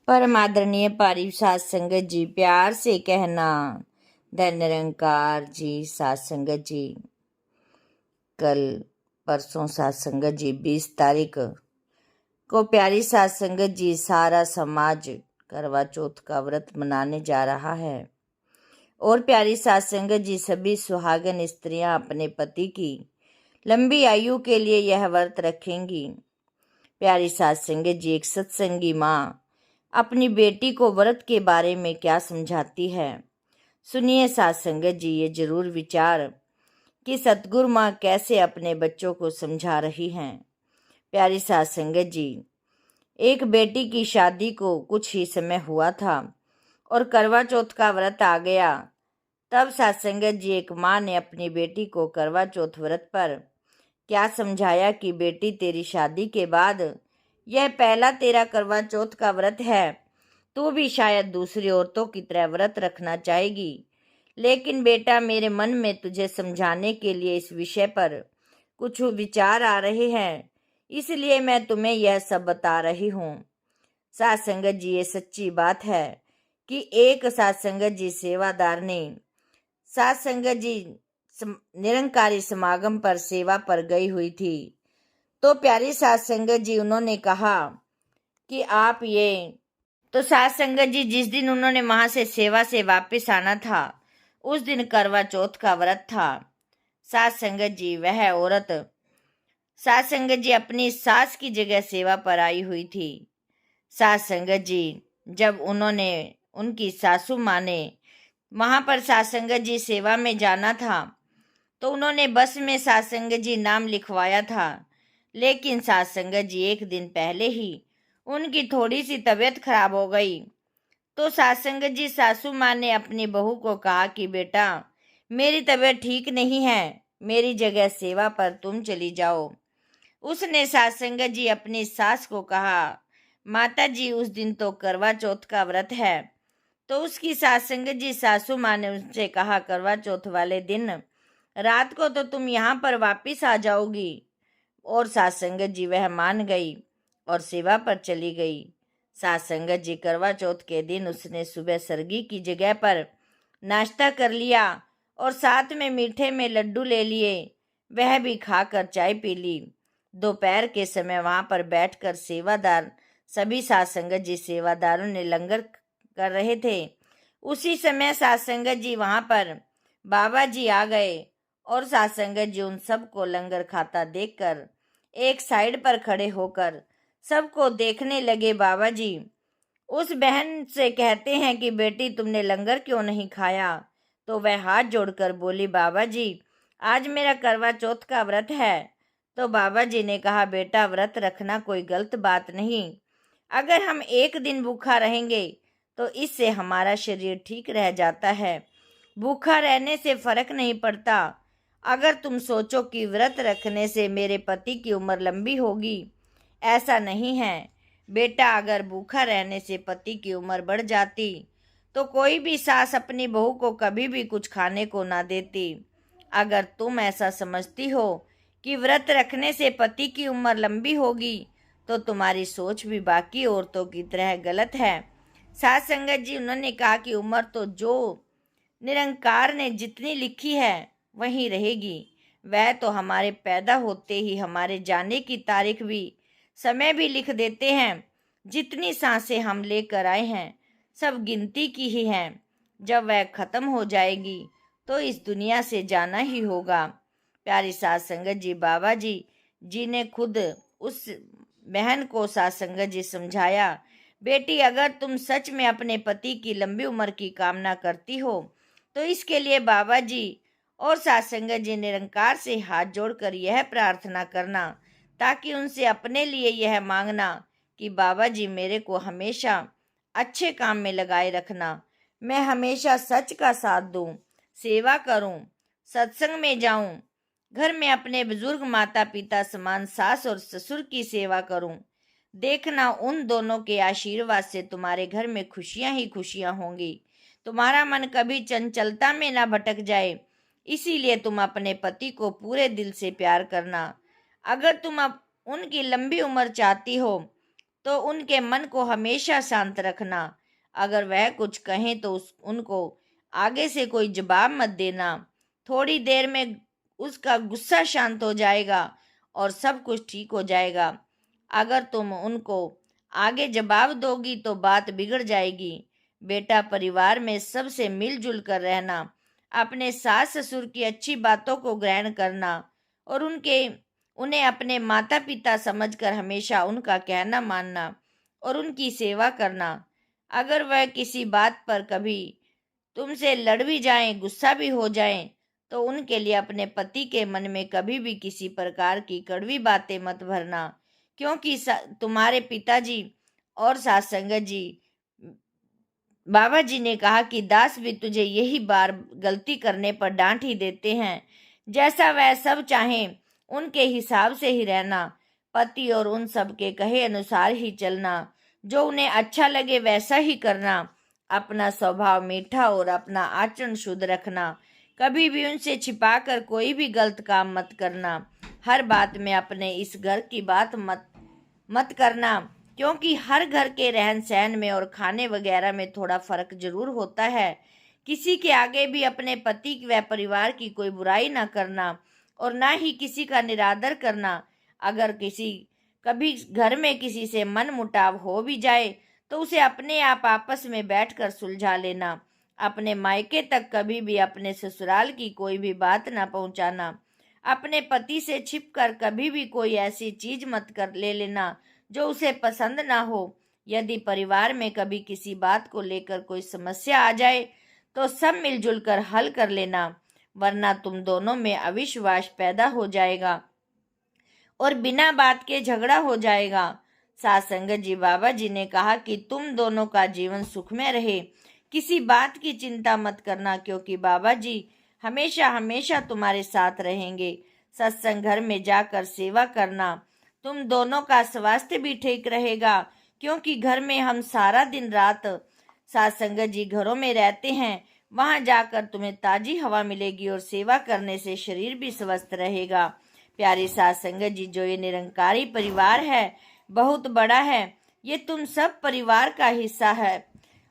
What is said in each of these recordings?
परम आदरणीय पारी सात संगत जी, प्यार से कहना धन निरंकार जी। सात संगत जी, कल परसों सात संगत जी 20 तारीख को प्यारी सात संगत जी सारा समाज करवा चौथ का व्रत मनाने जा रहा है और प्यारी सात संगत जी सभी सुहागन स्त्रियां अपने पति की लंबी आयु के लिए यह व्रत रखेंगी। प्यारी सात संगत जी, एक सत्संगी माँ अपनी बेटी को व्रत के बारे में क्या समझाती है, सुनिए सात संगत जी ये जरूर विचार कि सतगुरु माँ कैसे अपने बच्चों को समझा रही हैं। प्यारी सात संगत जी, एक बेटी की शादी को कुछ ही समय हुआ था और करवा चौथ का व्रत आ गया। तब सात संगत जी, एक माँ ने अपनी बेटी को करवा चौथ व्रत पर क्या समझाया कि बेटी तेरी शादी के बाद यह पहला तेरा करवा चौथ का व्रत है। तू भी शायद दूसरी औरतों की तरह व्रत रखना चाहेगी, लेकिन बेटा मेरे मन में तुझे समझाने के लिए इस विषय पर कुछ विचार आ रहे हैं, इसलिए मैं तुम्हें यह सब बता रही हूँ। सात संगत जी, ये सच्ची बात है कि एक सात संगत जी सेवादार ने सात संगत जी निरंकारी समागम पर सेवा पर गई हुई थी। तो प्यारी सात संगत जी उन्होंने कहा कि आप ये तो सात संगत जी जिस दिन उन्होंने वहां से सेवा से वापस आना था उस दिन करवा चौथ का व्रत था। सात संगत जी, वह औरत सात संगत जी अपनी सास की जगह सेवा पर आई हुई थी। सात संगत जी, जब उनकी सासू माँ ने वहां पर सात संगत जी सेवा में जाना था तो उन्होंने बस में सात संगत जी नाम लिखवाया था, लेकिन सात संगत जी एक दिन पहले ही उनकी थोड़ी सी तबीयत खराब हो गई। तो सात संगत जी सासू माँ ने अपनी बहू को कहा कि बेटा मेरी तबीयत ठीक नहीं है, मेरी जगह सेवा पर तुम चली जाओ। उसने सात संगत जी अपनी सास को कहा, माता जी उस दिन तो करवा चौथ का व्रत है। तो उसकी सात संगत जी सासू माँ ने उनसे कहा, करवा चौथ वाले दिन रात को तो तुम यहाँ पर वापिस आ जाओगी। और सात संगत जी वह मान गई और सेवा पर चली गई। सात संगत जी, करवा चौथ के दिन उसने सुबह सरगी की जगह पर नाश्ता कर लिया और साथ में मीठे में लड्डू ले लिए, वह भी खाकर चाय पी ली। दोपहर के समय वहां पर बैठकर सेवादार सभी सात संगत जी सेवादारों ने लंगर कर रहे थे। उसी समय सात संगत जी वहां पर बाबा जी आ गए और सात संगत जी उन सबको लंगर खाता देखकर एक साइड पर खड़े होकर सबको देखने लगे। बाबा जी उस बहन से कहते हैं कि बेटी तुमने लंगर क्यों नहीं खाया? तो वह हाथ जोड़कर बोली, बाबा जी आज मेरा करवा चौथ का व्रत है। तो बाबा जी ने कहा, बेटा व्रत रखना कोई गलत बात नहीं, अगर हम एक दिन भूखा रहेंगे तो इससे हमारा शरीर ठीक रह जाता है, भूखा रहने से फर्क नहीं पड़ता। अगर तुम सोचो कि व्रत रखने से मेरे पति की उम्र लंबी होगी, ऐसा नहीं है बेटा। अगर भूखा रहने से पति की उम्र बढ़ जाती तो कोई भी सास अपनी बहू को कभी भी कुछ खाने को ना देती। अगर तुम ऐसा समझती हो कि व्रत रखने से पति की उम्र लंबी होगी तो तुम्हारी सोच भी बाकी औरतों की तरह गलत है। सात संगत जी उन्होंने कहा कि उम्र तो जो निरंकार ने जितनी लिखी है वही रहेगी, वह तो हमारे पैदा होते ही हमारे जाने की तारीख भी समय भी लिख देते हैं। जितनी सांसें हम लेकर आए हैं सब गिनती की ही हैं, जब वह खत्म हो जाएगी तो इस दुनिया से जाना ही होगा। प्यारी सात संगत जी, बाबा जी ने खुद उस बहन को सात संगत जी समझाया, बेटी अगर तुम सच में अपने पति की लंबी उम्र की कामना करती हो तो इसके लिए बाबा जी और सात संगत जी निरंकार से हाथ जोड़कर यह प्रार्थना करना, ताकि उनसे अपने लिए यह मांगना कि बाबा जी मेरे को हमेशा अच्छे काम में लगाए रखना, मैं हमेशा सच का साथ दूं, सेवा करूं, सत्संग में जाऊं, घर में अपने बुजुर्ग माता पिता समान सास और ससुर की सेवा करूं। देखना उन दोनों के आशीर्वाद से तुम्हारे घर में खुशियां ही खुशियां होंगी, तुम्हारा मन कभी चंचलता में ना भटक जाए। इसीलिए तुम अपने पति को पूरे दिल से प्यार करना। अगर तुम अब उनकी लंबी उम्र चाहती हो तो उनके मन को हमेशा शांत रखना। अगर वह कुछ कहें तो उनको आगे से कोई जवाब मत देना। थोड़ी देर में उसका गुस्सा शांत हो जाएगा और सब कुछ ठीक हो जाएगा। अगर तुम उनको आगे जवाब दोगी तो बात बिगड़ जाएगी। बेटा, परिवार में सबसे मिलजुल कर रहना, अपने सास ससुर की अच्छी बातों को ग्रहण करना और उन्हें अपने माता पिता समझकर हमेशा उनका कहना मानना और उनकी सेवा करना। अगर वह किसी बात पर कभी तुमसे लड़ भी जाएं, गुस्सा भी हो जाएं, तो उनके लिए अपने पति के मन में कभी भी किसी प्रकार की कड़वी बातें मत भरना, क्योंकि तुम्हारे पिताजी और सत्संगत जी, बाबा जी ने कहा कि दास भी तुझे यही बार गलती करने पर डांट ही देते हैं। जैसा वह सब चाहें उनके हिसाब से ही रहना, पति और उन सब के कहे अनुसार ही चलना, जो उन्हें अच्छा लगे वैसा ही करना, अपना स्वभाव मीठा और अपना आचरण शुद्ध रखना, कभी भी उनसे छिपाकर कोई भी गलत काम मत करना, हर बात में अपने इस घर की बात मत करना, क्योंकि हर घर के रहन सहन में और खाने वगैरह में थोड़ा फर्क जरूर होता है। किसी के आगे भी अपने पति व परिवार की कोई बुराई ना करना और ना ही किसी का निरादर करना। अगर कभी घर में किसी से मन मुटाव हो भी जाए तो उसे अपने आप आपस में बैठकर सुलझा लेना। अपने मायके तक कभी भी अपने ससुराल की कोई भी बात ना पहुंचाना। अपने पति से छिपकर कभी भी कोई ऐसी चीज मत कर ले लेना जो उसे पसंद ना हो। यदि परिवार में कभी किसी बात को लेकर कोई समस्या आ जाए तो सब मिलजुल कर हल कर लेना, वरना तुम दोनों में अविश्वास पैदा हो जाएगा और बिना बात के झगड़ा हो जाएगा। सत्संगत जी, बाबा जी ने कहा कि तुम दोनों का जीवन सुखमय रहे, किसी बात की चिंता मत करना, क्योंकि बाबा जी हमेशा हमेशा तुम्हारे साथ रहेंगे। सत्संग घर में जाकर सेवा करना, तुम दोनों का स्वास्थ्य भी ठीक रहेगा, क्योंकि घर में हम सारा दिन रात सत्संगत जी घरों में रहते हैं। वहां जाकर तुम्हें ताजी हवा मिलेगी और सेवा करने से शरीर भी स्वस्थ रहेगा। प्यारी सत्संगत जी, जो ये निरंकारी परिवार है बहुत बड़ा है, ये तुम सब परिवार का हिस्सा है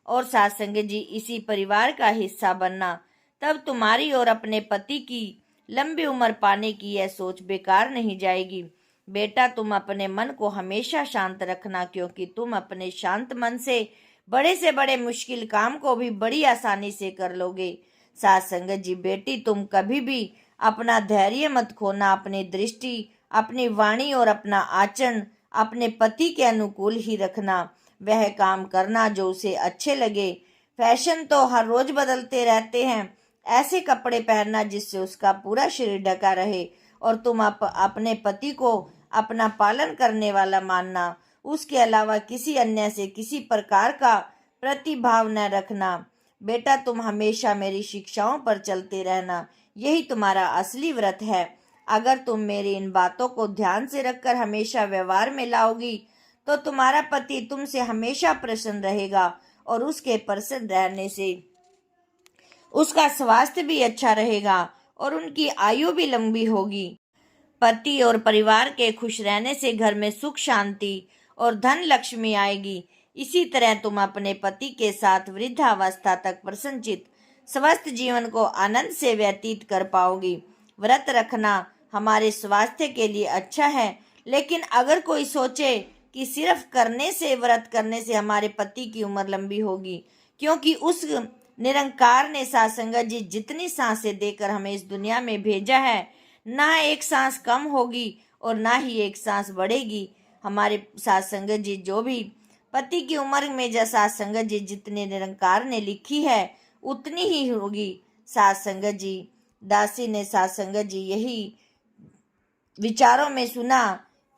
और सत्संगत जी इसी परिवार का हिस्सा बनना, तब तुम्हारी और अपने पति की लंबी उम्र पाने की यह सोच बेकार नहीं जाएगी। बेटा, तुम अपने मन को हमेशा शांत रखना, क्योंकि तुम अपने शांत मन से बड़े मुश्किल काम को भी बड़ी आसानी से कर लोगे। सत्संगत जी, बेटी, तुम कभी भी अपना धैर्य मत खोना। अपनी दृष्टि, अपनी वाणी और अपना आचरण अपने पति के अनुकूल ही रखना। वह काम करना जो उसे अच्छे लगे। फैशन तो हर रोज बदलते रहते हैं। ऐसे कपड़े पहनना जिससे उसका पूरा शरीर ढका रहे और तुम अपने पति को अपना पालन करने वाला मानना। उसके अलावा किसी अन्य से किसी प्रकार का प्रतिभाव न रखना। बेटा, तुम हमेशा मेरी शिक्षाओं पर चलते रहना, यही तुम्हारा असली व्रत है। अगर तुम मेरी इन बातों को ध्यान से रखकर हमेशा व्यवहार में लाओगी तो तुम्हारा पति तुमसे हमेशा प्रसन्न रहेगा और उसके प्रसन्न रहने से उसका स्वास्थ्य भी अच्छा रहेगा और उनकी आयु भी लंबी होगी। पति और परिवार के खुश रहने से घर में सुख शांति और धन लक्ष्मी आएगी। इसी तरह तुम अपने पति के साथ वृद्धावस्था तक प्रसन्नचित स्वस्थ जीवन को आनंद से व्यतीत कर पाओगी। व्रत रखना हमारे स्वास्थ्य के लिए अच्छा है, लेकिन अगर कोई सोचे कि सिर्फ व्रत करने से हमारे पति की उम्र लंबी होगी, क्योंकि उस निरंकार ने सत्संगत जी जितनी सांसें देकर हमें इस दुनिया में भेजा है, ना एक सांस कम होगी और ना ही एक सांस बढ़ेगी। हमारे सत्संगत जी जो भी पति की उम्र में जैसा सत्संगत जी जितने निरंकार ने लिखी है उतनी ही होगी। सत्संगत जी, दासी ने सत्संगत जी यही विचारों में सुना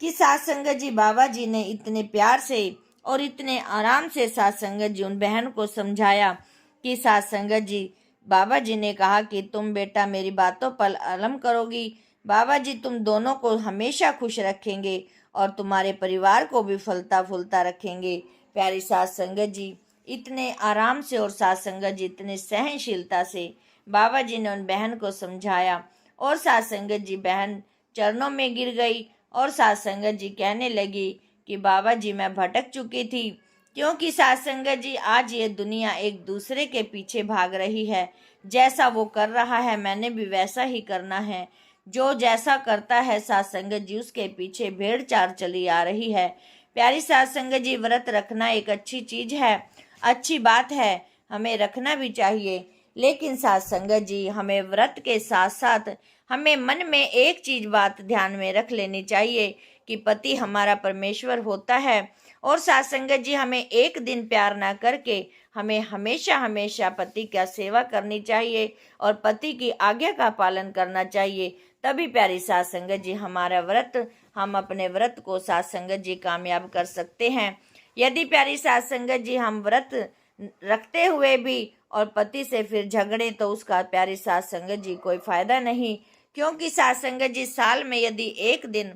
कि सत्संगत जी बाबा जी ने इतने प्यार से और इतने आराम से सत्संगत जी उन बहन को समझाया कि सत्संगत जी, बाबा जी ने कहा कि तुम बेटा मेरी बातों पर अमल करोगी, बाबा जी तुम दोनों को हमेशा खुश रखेंगे और तुम्हारे परिवार को भी फलता फूलता रखेंगे। प्यारी सत्संगत जी इतने आराम से और सत्संगत जी इतने सहनशीलता से बाबा जी ने उन बहन को समझाया और सत्संगत जी बहन चरणों में गिर गई और सत्संगत जी कहने लगी कि बाबा जी मैं भटक चुकी थी, क्योंकि साथ संगत जी आज ये दुनिया एक दूसरे के पीछे भाग रही है। जैसा वो कर रहा है मैंने भी वैसा ही करना है। जो जैसा करता है साथ संगत जी उसके पीछे भेड़ चाल चली आ रही है। प्यारी साथ संगत जी, व्रत रखना एक अच्छी चीज है, अच्छी बात है, हमें रखना भी चाहिए। लेकिन साथ संगत जी, हमें व्रत के साथ साथ हमें मन में एक चीज बात ध्यान में रख लेनी चाहिए कि पति हमारा परमेश्वर होता है। और साथ संगत जी, हमें एक दिन प्यार ना करके हमें हमेशा हमेशा पति का सेवा करनी चाहिए और पति की आज्ञा का पालन करना चाहिए। तभी प्यारी साथ संगत जी हमारा व्रत, हम अपने व्रत को साथ संगत जी कामयाब कर सकते हैं। यदि प्यारी साथ संगत जी हम व्रत रखते हुए भी और पति से फिर झगड़े तो उसका प्यारी साथ संगत जी कोई फायदा नहीं। क्योंकि साथ संगत जी साल में यदि एक दिन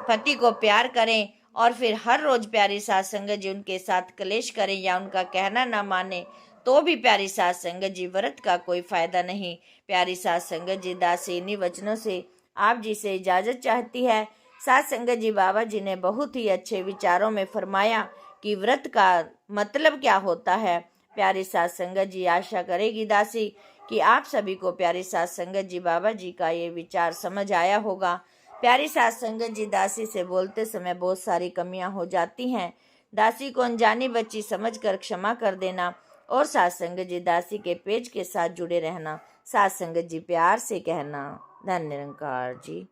पति को प्यार करें और फिर हर रोज प्यारी साथ संगत जी उनके साथ कलेश करें या उनका कहना ना माने तो भी प्यारी साथ संगत जी व्रत का कोई फायदा नहीं। प्यारी साथ संगत जी दासी इन्हीं वचनों से आप जी से इजाजत चाहती है। साथ संगत जी, बाबा जी ने बहुत ही अच्छे विचारों में फरमाया कि व्रत का मतलब क्या होता है। प्यारी साथ संगत जी, आशा करेगी दासी कि आप सभी को प्यारी साथ संगत जी बाबा जी का ये विचार समझ आया होगा। प्यारी साथ संगत जी, दासी से बोलते समय बहुत सारी कमियां हो जाती हैं। दासी को अनजानी बच्ची समझकर क्षमा कर देना और साथ संगत जी दासी के पेज के साथ जुड़े रहना। साथ संगत जी प्यार से कहना। धन्य निरंकार जी।